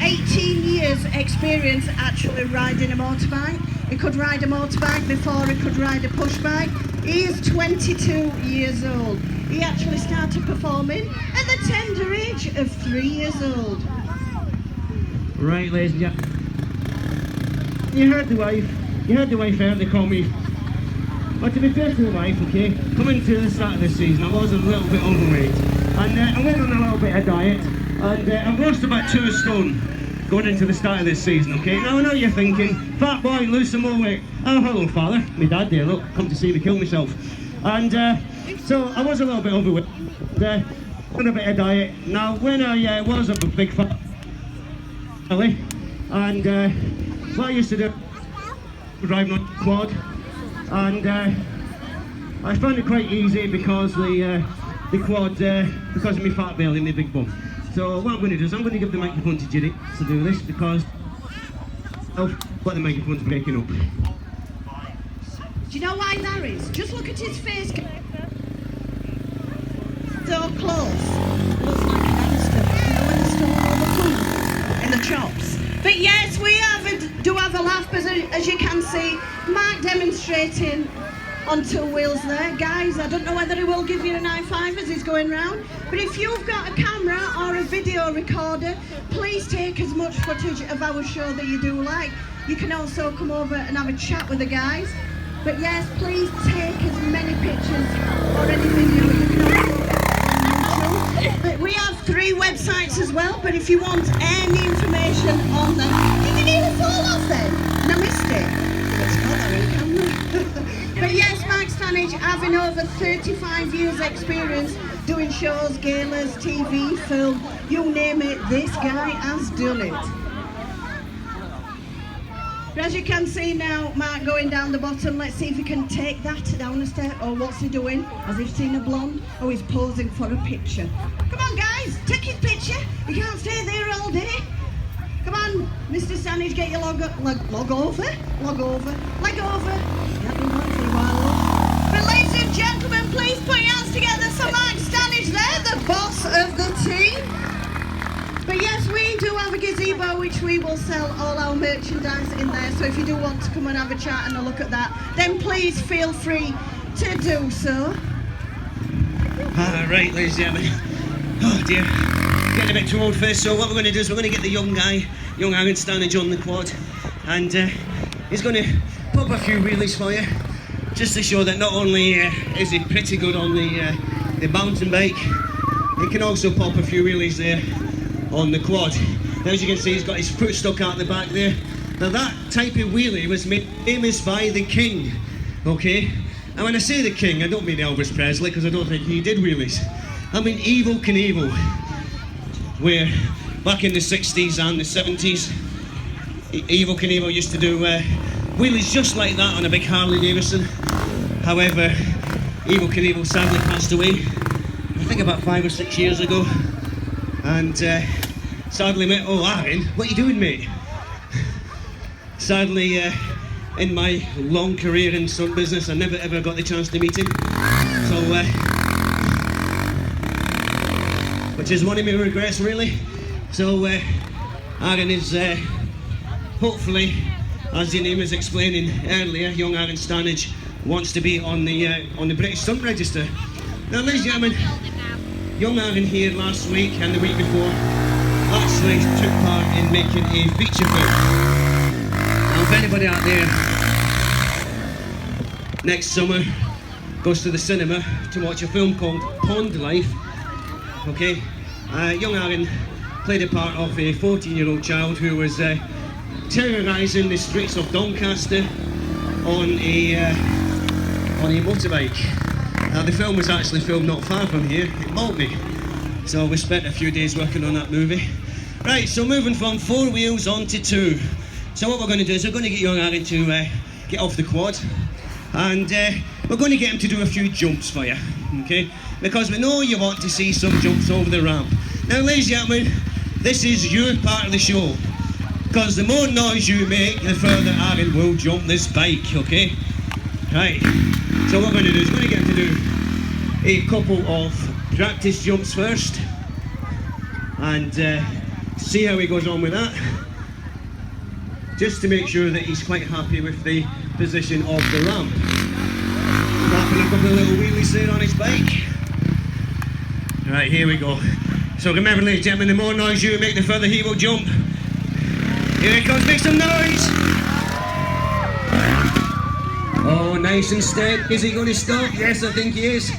18 years experience actually riding a motorbike. He could ride a motorbike before he could ride a push bike. He is 22 years old. He actually started performing at the tender age of 3 years old. Right, ladies and gentlemen. You heard the wife out, they call me. But to be fair to the wife, okay, coming to the start of this season, I was a little bit overweight. And I went on a little bit of diet, and I've lost about 2 stone going into the start of this season, okay? Now I know you're thinking, fat boy, lose some more weight. Oh, hello, father. My dad there, look, come to see me kill myself. And so I was a little bit overweight, on a bit of diet. Now, when I was a big fat belly, and what I used to do, driving on the quad, and I found it quite easy because the quad, because of my fat belly and my big bum. So what I'm going to do is I'm going to give the microphone to Jiddy to do this because what the microphone's breaking up. Do you know why that is? Just look at his face. So close. Looks like an hamster. You know when they store all the food in the shops. But yes, we do have a laugh, as you can see. Mark demonstrating on 2 wheels there. Guys, I don't know whether he will give you an high five as he's going round, but if you've got a camera or a video recorder, please take as much footage of our show that you do like. You can also come over and have a chat with the guys. But yes, please take as many pictures or any video you can also get on YouTube. But we have 3 websites as well, but if you want any information on them, did you nearly fall off then? And I missed it. It's got that on camera. But yes, Mike Stannage, having over 35 years experience doing shows, galas, TV, film, you name it, this guy has done it. But as you can see now, Mark going down the bottom, let's see if he can take that down a step, or what's he doing? Has he seen a blonde? Oh, he's posing for a picture. Come on guys, take his picture, you can't stay there all day. Come on, Mr. Stannage, get your leg over. Can't be right for a while. But ladies and gentlemen, please put your hands together for Mike Stannage there, the boss of the team. But yes, we do have a gazebo which we will sell all our merchandise in there. So if you do want to come and have a chat and a look at that, then please feel free to do so. Right, ladies and gentlemen. Oh dear. Getting a bit too old for this, so what we're going to do is we're going to get the young guy, young Aaron Stannage, on the quad, and he's going to pop a few wheelies for you, just to show that not only is he pretty good on the mountain bike, he can also pop a few wheelies there on the quad. Now as you can see, he's got his foot stuck out the back there. Now that type of wheelie was made famous by the King, okay? And when I say the King, I don't mean Elvis Presley, because I don't think he did wheelies. I mean Evel Knievel, where back in the 60s and the 70s, Evel Knievel used to do wheelies just like that on a big Harley Davidson. However, Evel Knievel sadly passed away, I think about 5 or 6 years ago. And sadly, mate, oh Aaron, what are you doing, mate? Sadly, in my long career in stunt business, I never ever got the chance to meet him. So, which is one of my regrets, really. So, Aaron is hopefully, as the name is explaining earlier, young Aaron Stannage wants to be on the British Stunt Register. Now, ladies and gentlemen, young Aaron here last week and the week before actually took part in making a feature film. Now, if anybody out there next summer goes to the cinema to watch a film called Pond Life, okay, young Aaron played a part of a 14-year-old child who was terrorising the streets of Doncaster on a motorbike. Now the film was actually filmed not far from here, in Maltney. So we spent a few days working on that movie. Right, so moving from 4 wheels on to 2. So what we're going to do is we're going to get young Aaron to get off the quad, and we're going to get him to do a few jumps for you, okay? Because we know you want to see some jumps over the ramp. Now, ladies and gentlemen, this is your part of the show, because the more noise you make, the further Aaron will jump this bike, okay? Right, so what we're going to do is we're going to get him to do a couple of practice jumps first, and see how he goes on with that, just to make sure that he's quite happy with the position of the ramp. Flapping a couple of little wheelies there on his bike. Right, here we go. So remember, ladies and gentlemen, the more noise you make, the further he will jump. Here he comes, make some noise! Oh, nice and steady. Is he going to stop? Yes, I think he is.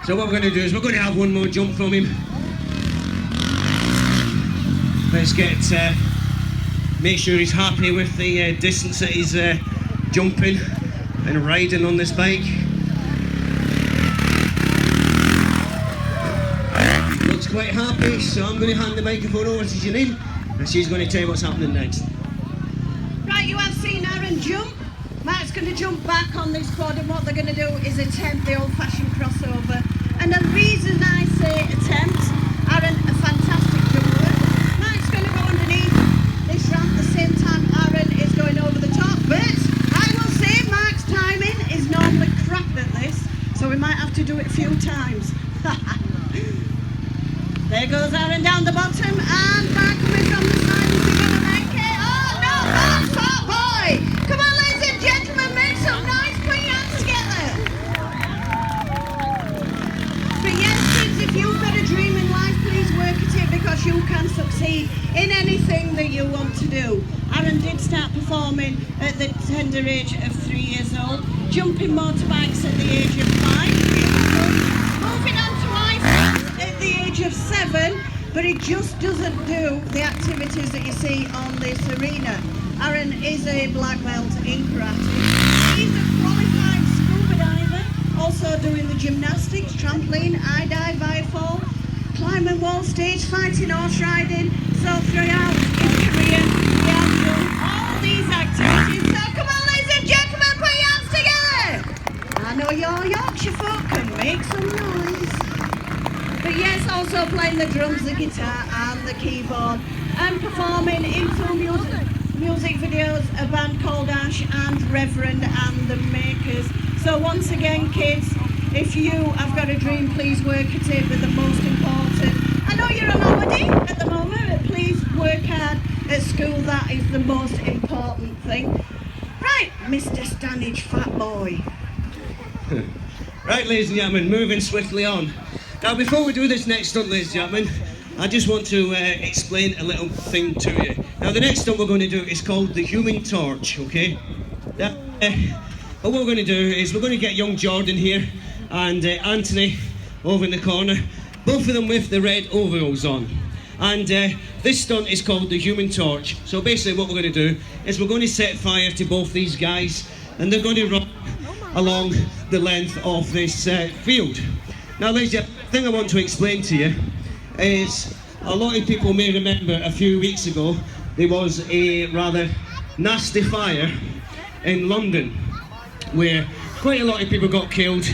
So what we're going to do is we're going to have one more jump from him. Let's get, make sure he's happy with the distance that he's jumping and riding on this bike. Looks quite happy, so I'm going to hand the microphone over to Janine and she's going to tell you what's happening next. Right, you have seen Aaron jump. Mark's going to jump back on this quad, and what they're going to do is attempt the old-fashioned crossover. And the reason I say attempt, Aaron, a fantastic jumper. Mark's going to go underneath this ramp at the same time Aaron is going over the top. But I will say Mark's timing is normally crap at this, so we might have to do it a few times. There goes Aaron down the bottom, and Mark coming from the side. Is he going to make it? Oh no, Mark's hot boy! Come on, ladies and gentlemen, make some noise, put your hands together. But yes, kids, if you've got a dream in life, please work at it, because you can succeed in anything that you want to do. Aaron did start performing at the tender age of 3 years old, jumping motorbikes at the age of 5. Moving on to ice at the age of 7, but he just doesn't do the activities that you see on this arena. Aaron is a black belt in karate. He's a qualified scuba diver, also doing the gymnastics, trampoline, eye dive, via fall, climbing wall, stage fighting, horse riding. So throughout his career, he has done all these activities. So come on, ladies and gentlemen, put your hands together. I know your Yorkshire folk can make some noise. But yes, also playing the drums, the guitar and the keyboard, and performing in film music videos, a band called Ash and Reverend and the Makers. So once again, kids, if you have got a dream, please work at it. But the most important, I know you're on holiday at the moment, but please work hard at school. That is the most important thing. Right, Mr. Stannage, fat boy. Right, ladies and gentlemen, moving swiftly on. Now, before we do this next stunt, ladies and gentlemen, I just want to explain a little thing to you. Now, the next stunt we're going to do is called the Human Torch, okay? Now, what we're going to do is we're going to get young Jordan here and Anthony over in the corner, both of them with the red overalls on. And this stunt is called the Human Torch. So basically what we're going to do is we're going to set fire to both these guys, and they're going to run along the length of this field. Now, ladies and gentlemen, the thing I want to explain to you is a lot of people may remember a few weeks ago there was a rather nasty fire in London where quite a lot of people got killed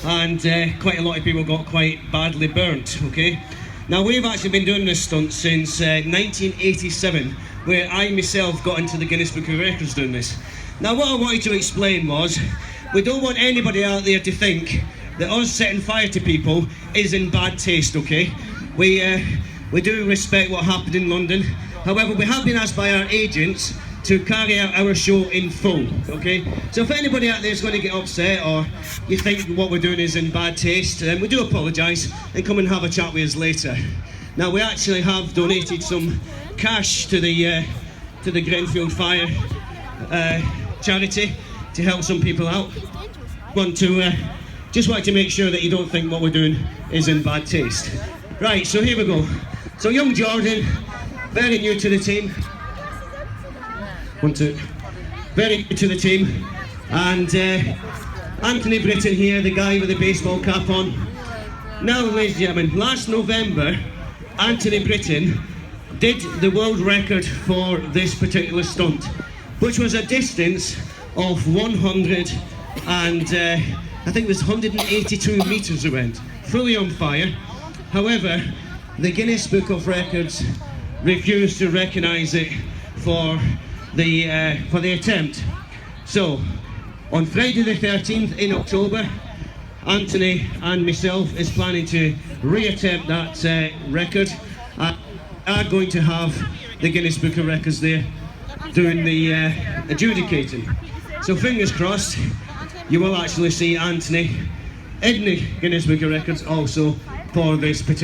and quite a lot of people got quite badly burnt, okay? Now, we've actually been doing this stunt since 1987, where I myself got into the Guinness Book of Records doing this. Now, what I wanted to explain was, we don't want anybody out there to think that us setting fire to people is in bad taste, okay? We do respect what happened in London. However, we have been asked by our agents to carry out our show in full, okay? So if anybody out there is going to get upset or you think what we're doing is in bad taste, we do apologise and come and have a chat with us later. Now, we actually have donated some cash to the Grenfell Fire charity to help some people out. Just wanted to make sure that you don't think what we're doing is in bad taste. Right, so here we go. So young Jordan, very new to the team. 1, 2. Very new to the team. And Anthony Britton here, the guy with the baseball cap on. Now, ladies and gentlemen, last November, Anthony Britton did the world record for this particular stunt, which was a distance of 100 and I think it was 182 metres it went, fully on fire. However, the Guinness Book of Records refused to recognise it for the attempt. So, on Friday the 13th in October, Anthony and myself is planning to reattempt that record. are going to have the Guinness Book of Records there doing the adjudicating. So fingers crossed, you will actually see Anthony in the Guinness Book of Records also for this particular